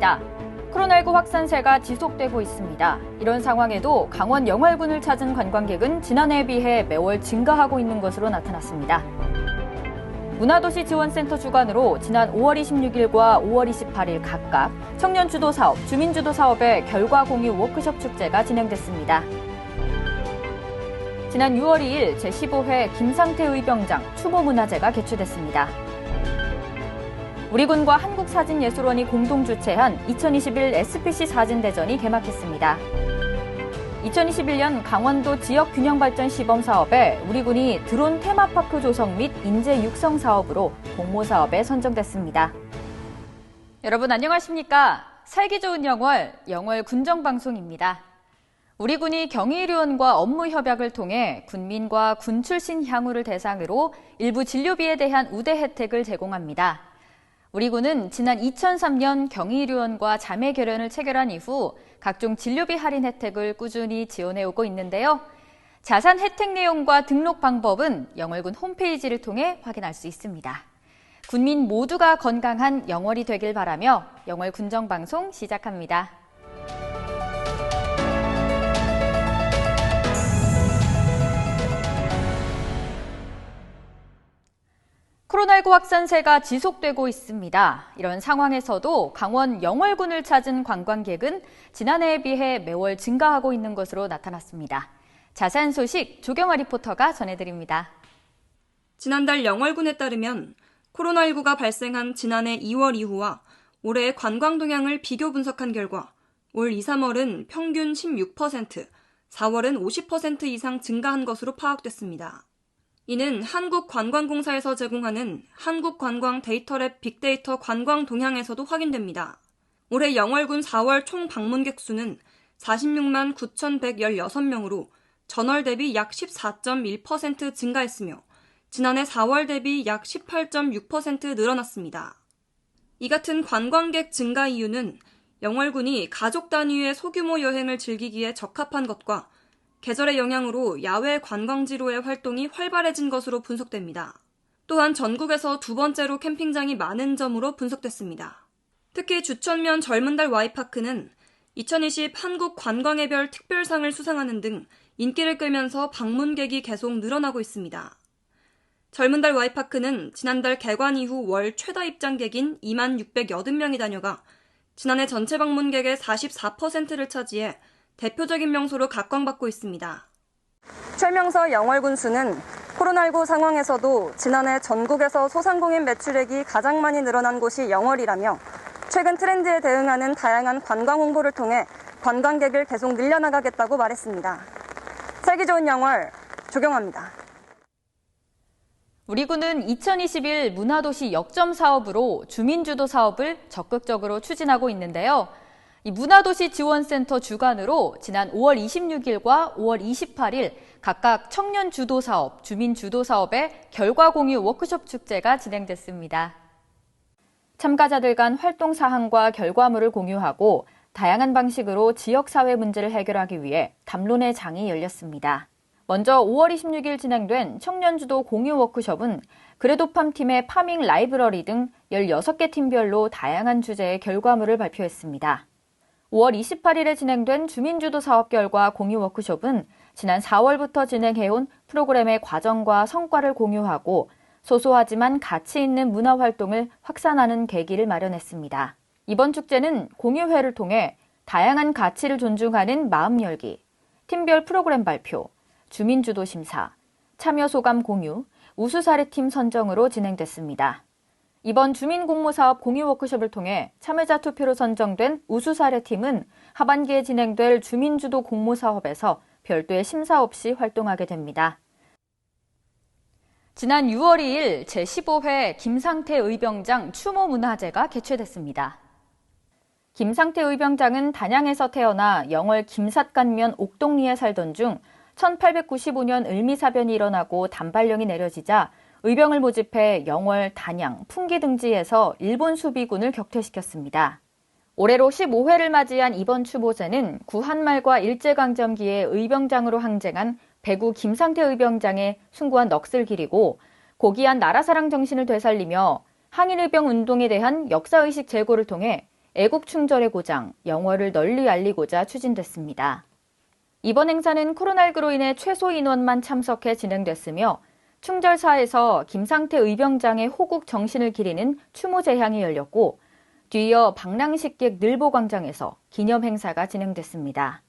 안녕하십니까. 코로나19 확산세가 지속되고 있습니다. 이런 상황에도 강원 영월군을 찾은 관광객은 지난해에 비해 매월 증가하고 있는 것으로 나타났습니다. 문화도시 지원센터 주관으로 지난 5월 26일과 5월 28일 각각 청년주도 사업, 주민주도 사업의 결과 공유 워크숍 축제가 진행됐습니다. 지난 6월 2일 제15회 김상태 의병장 추모문화제가 개최됐습니다. 우리 군과 한국사진예술원이 공동 주최한 2021 SPC 사진대전이 개막했습니다. 2021년 강원도 지역균형발전 시범사업에 우리 군이 드론 테마파크 조성 및 인재 육성 사업으로 공모사업에 선정됐습니다. 여러분 안녕하십니까? 살기 좋은 영월, 영월 군정방송입니다. 우리 군이 경의의료원과 업무 협약을 통해 군민과 군 출신 향후를 대상으로 일부 진료비에 대한 우대 혜택을 제공합니다. 우리 군은 지난 2003년 경의의료원과 자매 결연을 체결한 이후 각종 진료비 할인 혜택을 꾸준히 지원해오고 있는데요. 자세한 혜택 내용과 등록 방법은 영월군 홈페이지를 통해 확인할 수 있습니다. 군민 모두가 건강한 영월이 되길 바라며 영월 군정방송 시작합니다. 코로나19 확산세가 지속되고 있습니다. 이런 상황에서도 강원 영월군을 찾은 관광객은 지난해에 비해 매월 증가하고 있는 것으로 나타났습니다. 자세한 소식 조경아 리포터가 전해드립니다. 지난달 영월군에 따르면 코로나19가 발생한 지난해 2월 이후와 올해의 관광 동향을 비교 분석한 결과 올 2, 3월은 평균 16%, 4월은 50% 이상 증가한 것으로 파악됐습니다. 이는 한국관광공사에서 제공하는 한국관광 데이터랩 빅데이터 관광 동향에서도 확인됩니다. 올해 영월군 4월 총 방문객 수는 46만 9,116명으로 전월 대비 약 14.1% 증가했으며 지난해 4월 대비 약 18.6% 늘어났습니다. 이 같은 관광객 증가 이유는 영월군이 가족 단위의 소규모 여행을 즐기기에 적합한 것과 계절의 영향으로 야외 관광지로의 활동이 활발해진 것으로 분석됩니다. 또한 전국에서 두 번째로 캠핑장이 많은 점으로 분석됐습니다. 특히 주천면 젊은달 Y파크는 2020 한국관광의 특별상을 수상하는 등 인기를 끌면서 방문객이 계속 늘어나고 있습니다. 젊은달 Y파크는 지난달 개관 이후 월 최다 입장객인 2만 680명이 다녀가 지난해 전체 방문객의 44%를 차지해 대표적인 명소로 각광받고 있습니다. 최명서 영월군수는 코로나19 상황에서도 지난해 전국에서 소상공인 매출액이 가장 많이 늘어난 곳이 영월이라며 최근 트렌드에 대응하는 다양한 관광 홍보를 통해 관광객을 계속 늘려나가겠다고 말했습니다. 살기 좋은 영월, 조경아입니다. 우리 군은 2021 문화도시 역점 사업으로 주민주도 사업을 적극적으로 추진하고 있는데요. 이 문화도시 지원센터 주관으로 지난 5월 26일과 5월 28일 각각 청년주도 사업, 주민주도 사업의 결과 공유 워크숍 축제가 진행됐습니다. 참가자들 간 활동 사항과 결과물을 공유하고 다양한 방식으로 지역사회 문제를 해결하기 위해 담론의 장이 열렸습니다. 먼저 5월 26일 진행된 청년주도 공유 워크숍은 그래도팜 팀의 파밍 라이브러리 등 16개 팀별로 다양한 주제의 결과물을 발표했습니다. 5월 28일에 진행된 주민주도 사업 결과 공유 워크숍은 지난 4월부터 진행해온 프로그램의 과정과 성과를 공유하고 소소하지만 가치 있는 문화활동을 확산하는 계기를 마련했습니다. 이번 축제는 공유회를 통해 다양한 가치를 존중하는 마음 열기, 팀별 프로그램 발표, 주민주도 심사, 참여 소감 공유, 우수 사례팀 선정으로 진행됐습니다. 이번 주민공모사업 공유 워크숍을 통해 참여자 투표로 선정된 우수 사례팀은 하반기에 진행될 주민주도 공모사업에서 별도의 심사 없이 활동하게 됩니다. 지난 6월 2일 제15회 김상태 의병장 추모문화제가 개최됐습니다. 김상태 의병장은 단양에서 태어나 영월 김삿간면 옥동리에 살던 중 1895년 을미사변이 일어나고 단발령이 내려지자 의병을 모집해 영월, 단양, 풍기 등지에서 일본 수비군을 격퇴시켰습니다. 올해로 15회를 맞이한 이번 추모제는 구한말과 일제강점기에 의병장으로 항쟁한 배구 김상태 의병장의 숭고한 넋을 기리고 고귀한 나라사랑 정신을 되살리며 항일의병 운동에 대한 역사의식 제고를 통해 애국 충절의 고장, 영월을 널리 알리고자 추진됐습니다. 이번 행사는 코로나19로 인해 최소 인원만 참석해 진행됐으며 충절사에서 김상태 의병장의 호국 정신을 기리는 추모 제향이 열렸고 뒤이어 방랑식객 늘보광장에서 기념 행사가 진행됐습니다.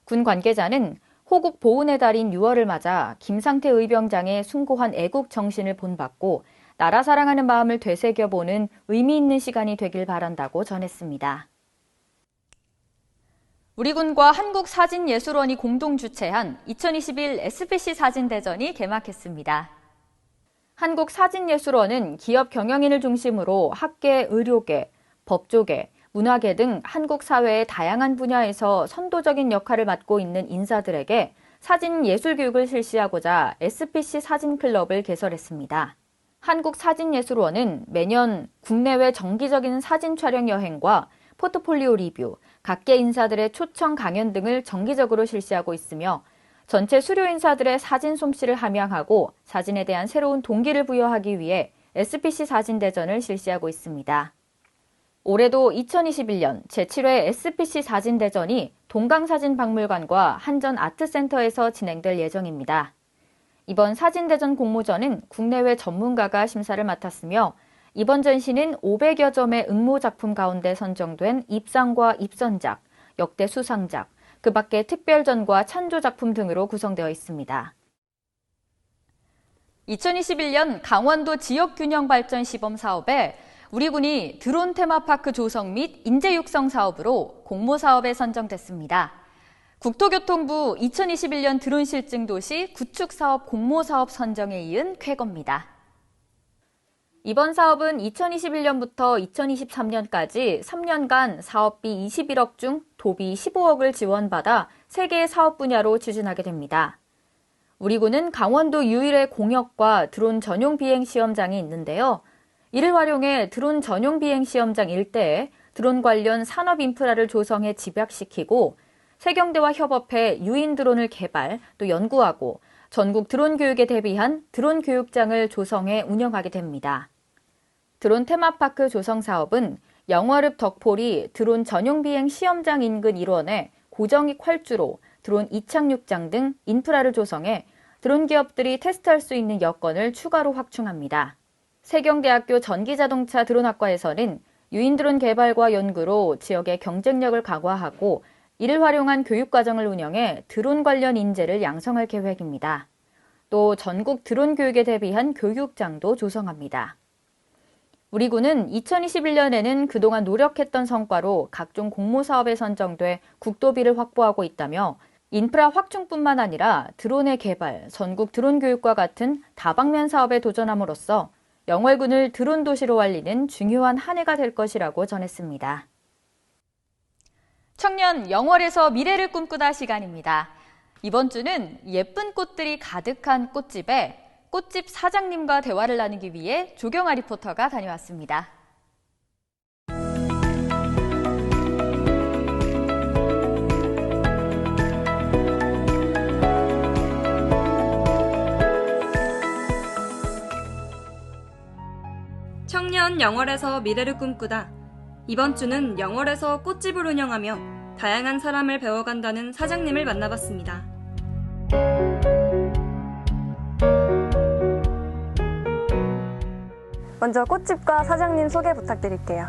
군 관계자는 호국 보훈의 달인 6월을 맞아 김상태 의병장의 숭고한 애국 정신을 본받고 나라 사랑하는 마음을 되새겨보는 의미 있는 시간이 되길 바란다고 전했습니다. 우리 군과 한국사진예술원이 공동 주최한 2021 SBC 사진대전이 개막했습니다. 한국사진예술원은 기업 경영인을 중심으로 학계, 의료계, 법조계, 문화계 등 한국 사회의 다양한 분야에서 선도적인 역할을 맡고 있는 인사들에게 사진 예술 교육을 실시하고자 SBC 사진클럽을 개설했습니다. 한국사진예술원은 매년 국내외 정기적인 사진 촬영 여행과 포트폴리오 리뷰, 각계 인사들의 초청 강연 등을 정기적으로 실시하고 있으며 전체 수료 인사들의 사진 솜씨를 함양하고 사진에 대한 새로운 동기를 부여하기 위해 SBC 사진대전을 실시하고 있습니다. 올해도 2021년 제7회 SBC 사진대전이 동강사진박물관과 한전아트센터에서 진행될 예정입니다. 이번 사진대전 공모전은 국내외 전문가가 심사를 맡았으며 이번 전시는 500여 점의 응모작품 가운데 선정된 입상과 입선작, 역대 수상작, 그 밖에 특별전과 찬조작품 등으로 구성되어 있습니다. 2021년 강원도 지역균형발전 시범사업에 우리 군이 드론 테마파크 조성 및 인재 육성 사업으로 공모사업에 선정됐습니다. 국토교통부 2021년 드론 실증 도시 구축사업 공모사업 선정에 이은 쾌거입니다. 이번 사업은 2021년부터 2023년까지 3년간 사업비 21억 중 도비 15억을 지원받아 3개의 사업 분야로 추진하게 됩니다. 우리 군은 강원도 유일의 공역과 드론 전용 비행 시험장이 있는데요. 이를 활용해 드론 전용 비행 시험장 일대에 드론 관련 산업 인프라를 조성해 집약시키고 세경대와 협업해 유인 드론을 개발 또 연구하고 전국 드론 교육에 대비한 드론 교육장을 조성해 운영하게 됩니다. 드론 테마파크 조성 사업은 영월읍 덕포리 드론 전용 비행 시험장 인근 일원에 고정익 활주로, 드론 이착륙장 등 인프라를 조성해 드론 기업들이 테스트할 수 있는 여건을 추가로 확충합니다. 세경대학교 전기자동차 드론학과에서는 유인 드론 개발과 연구로 지역의 경쟁력을 강화하고 이를 활용한 교육과정을 운영해 드론 관련 인재를 양성할 계획입니다. 또 전국 드론 교육에 대비한 교육장도 조성합니다. 우리 군은 2021년에는 그동안 노력했던 성과로 각종 공모사업에 선정돼 국도비를 확보하고 있다며 인프라 확충뿐만 아니라 드론의 개발, 전국 드론 교육과 같은 다방면 사업에 도전함으로써 영월군을 드론 도시로 알리는 중요한 한 해가 될 것이라고 전했습니다. 청년 영월에서 미래를 꿈꾸다 시간입니다. 이번 주는 예쁜 꽃들이 가득한 꽃집에 꽃집 사장님과 대화를 나누기 위해 조경아 리포터가 다녀왔습니다. 청년 영월에서 미래를 꿈꾸다. 이번 주는 영월에서 꽃집을 운영하며 다양한 사람을 배워간다는 사장님을 만나봤습니다. 먼저 꽃집과 사장님 소개 부탁드릴게요.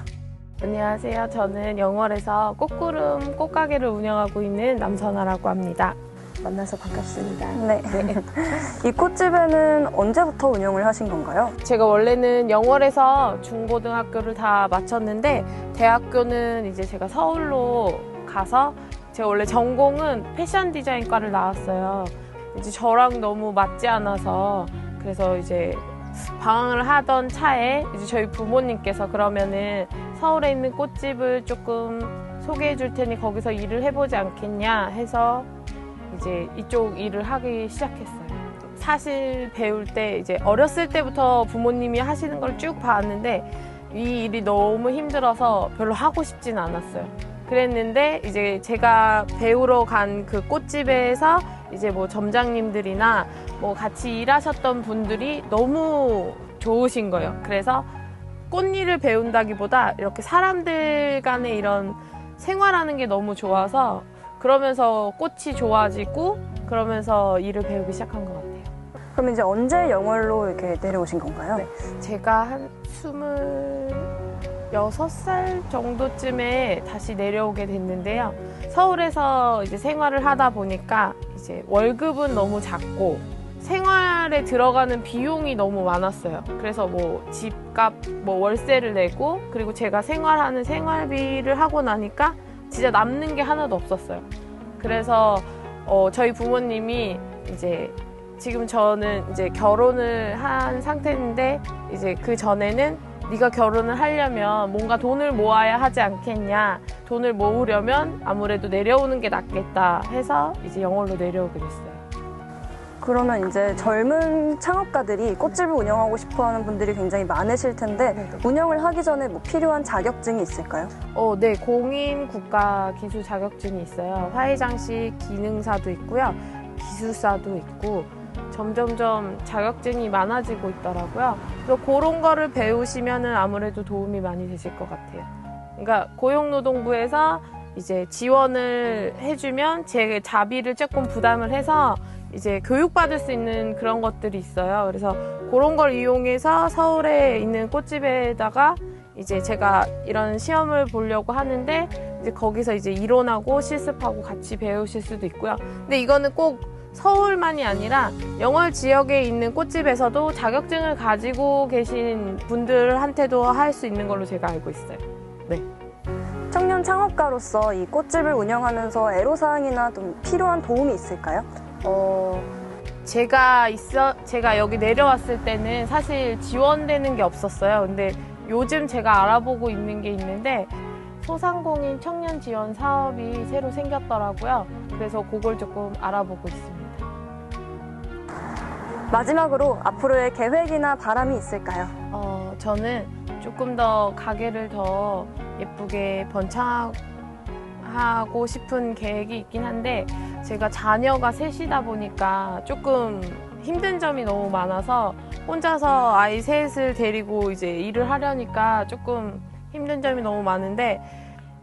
안녕하세요. 저는 영월에서 꽃구름 꽃가게를 운영하고 있는 남선아라고 합니다. 만나서 반갑습니다. 네. 이 꽃집에는 언제부터 운영을 하신 건가요? 제가 원래는 영월에서 중고등학교를 다 마쳤는데 대학교는 이제 제가 서울로 가서 제가 원래 전공은 패션 디자인과를 나왔어요. 이제 저랑 너무 맞지 않아서 그래서 이제 방황을 하던 차에 이제 저희 부모님께서 그러면은 서울에 있는 꽃집을 조금 소개해 줄 테니 거기서 일을 해보지 않겠냐 해서 이제 이쪽 일을 하기 시작했어요. 사실 배울 때 이제 어렸을 때부터 부모님이 하시는 걸 쭉 봤는데 이 일이 너무 힘들어서 별로 하고 싶진 않았어요. 그랬는데 이제 제가 배우러 간 그 꽃집에서 이제 뭐 점장님들이나 뭐 같이 일하셨던 분들이 너무 좋으신 거예요. 그래서 꽃일을 배운다기보다 이렇게 사람들 간의 이런 생활하는 게 너무 좋아서 그러면서 꽃이 좋아지고 그러면서 일을 배우기 시작한 것 같아요. 그럼 이제 언제 영월로 이렇게 내려오신 건가요? 네. 제가 한 26살 정도쯤에 다시 내려오게 됐는데요. 서울에서 이제 생활을 하다 보니까 이제 월급은 너무 작고 생활에 들어가는 비용이 너무 많았어요. 그래서 뭐 집값, 뭐 월세를 내고 그리고 제가 생활하는 생활비를 하고 나니까 진짜 남는 게 하나도 없었어요. 그래서 저희 부모님이 이제 지금 저는 이제 결혼을 한 상태인데 이제 그 전에는 네가 결혼을 하려면 뭔가 돈을 모아야 하지 않겠냐. 돈을 모으려면 아무래도 내려오는 게 낫겠다 해서 이제 영월로 내려오게 됐어요. 그러면 이제 젊은 창업가들이 꽃집을 운영하고 싶어하는 분들이 굉장히 많으실 텐데 네네. 운영을 하기 전에 뭐 필요한 자격증이 있을까요? 네, 공인 국가 기술 자격증이 있어요. 화훼장식 기능사도 있고요. 기술사도 있고 점점점 자격증이 많아지고 있더라고요. 그래서 그런 거를 배우시면은 아무래도 도움이 많이 되실 것 같아요. 그러니까 고용노동부에서 이제 지원을 해주면 제 자비를 조금 부담을 해서 이제 교육받을 수 있는 그런 것들이 있어요. 그래서 그런 걸 이용해서 서울에 있는 꽃집에다가 이제 제가 이런 시험을 보려고 하는데 이제 거기서 이제 이론하고 실습하고 같이 배우실 수도 있고요. 근데 이거는 꼭 서울만이 아니라 영월 지역에 있는 꽃집에서도 자격증을 가지고 계신 분들한테도 할 수 있는 걸로 제가 알고 있어요. 네. 청년 창업가로서 이 꽃집을 운영하면서 애로사항이나 좀 필요한 도움이 있을까요? 제가 여기 내려왔을 때는 사실 지원되는 게 없었어요. 근데 요즘 제가 알아보고 있는 게 있는데 소상공인 청년 지원 사업이 새로 생겼더라고요. 그래서 그걸 조금 알아보고 있습니다. 마지막으로 앞으로의 계획이나 바람이 있을까요? 저는 조금 더 가게를 더 예쁘게 번창하고 싶은 계획이 있긴 한데 제가 자녀가 셋이다 보니까 조금 힘든 점이 너무 많아서 혼자서 아이 셋을 데리고 이제 일을 하려니까 조금 힘든 점이 너무 많은데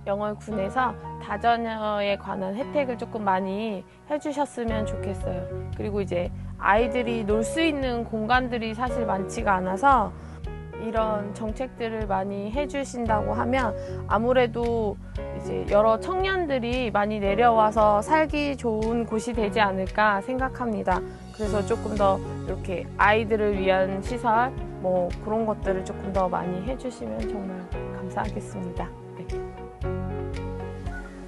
영월군에서 다자녀에 관한 혜택을 조금 많이 해주셨으면 좋겠어요. 그리고 이제 아이들이 놀 수 있는 공간들이 사실 많지가 않아서 이런 정책들을 많이 해주신다고 하면 아무래도 이제 여러 청년들이 많이 내려와서 살기 좋은 곳이 되지 않을까 생각합니다. 그래서 조금 더 이렇게 아이들을 위한 시설 뭐 그런 것들을 조금 더 많이 해주시면 정말 감사하겠습니다. 네.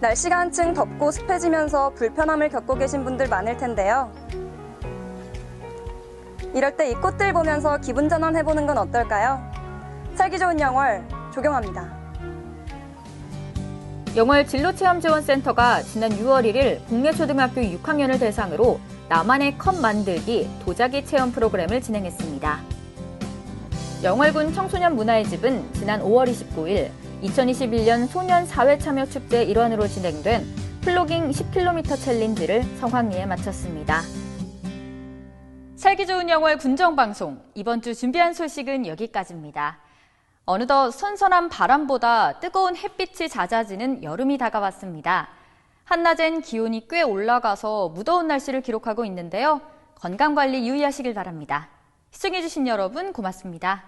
날씨가 한층 덥고 습해지면서 불편함을 겪고 계신 분들 많을 텐데요. 이럴 때 이 꽃들 보면서 기분 전환해보는 건 어떨까요? 살기 좋은 영월, 조경아입니다. 영월 진로체험지원센터가 지난 6월 1일 국내초등학교 6학년을 대상으로 나만의 컵 만들기 도자기 체험 프로그램을 진행했습니다. 영월군 청소년 문화의 집은 지난 5월 29일 2021년 소년 사회참여축제 일환으로 진행된 플로깅 10km 챌린지를 성황리에 마쳤습니다. 살기 좋은 영월 군정방송, 이번 주 준비한 소식은 여기까지입니다. 어느덧 선선한 바람보다 뜨거운 햇빛이 잦아지는 여름이 다가왔습니다. 한낮엔 기온이 꽤 올라가서 무더운 날씨를 기록하고 있는데요. 건강관리 유의하시길 바랍니다. 시청해주신 여러분 고맙습니다.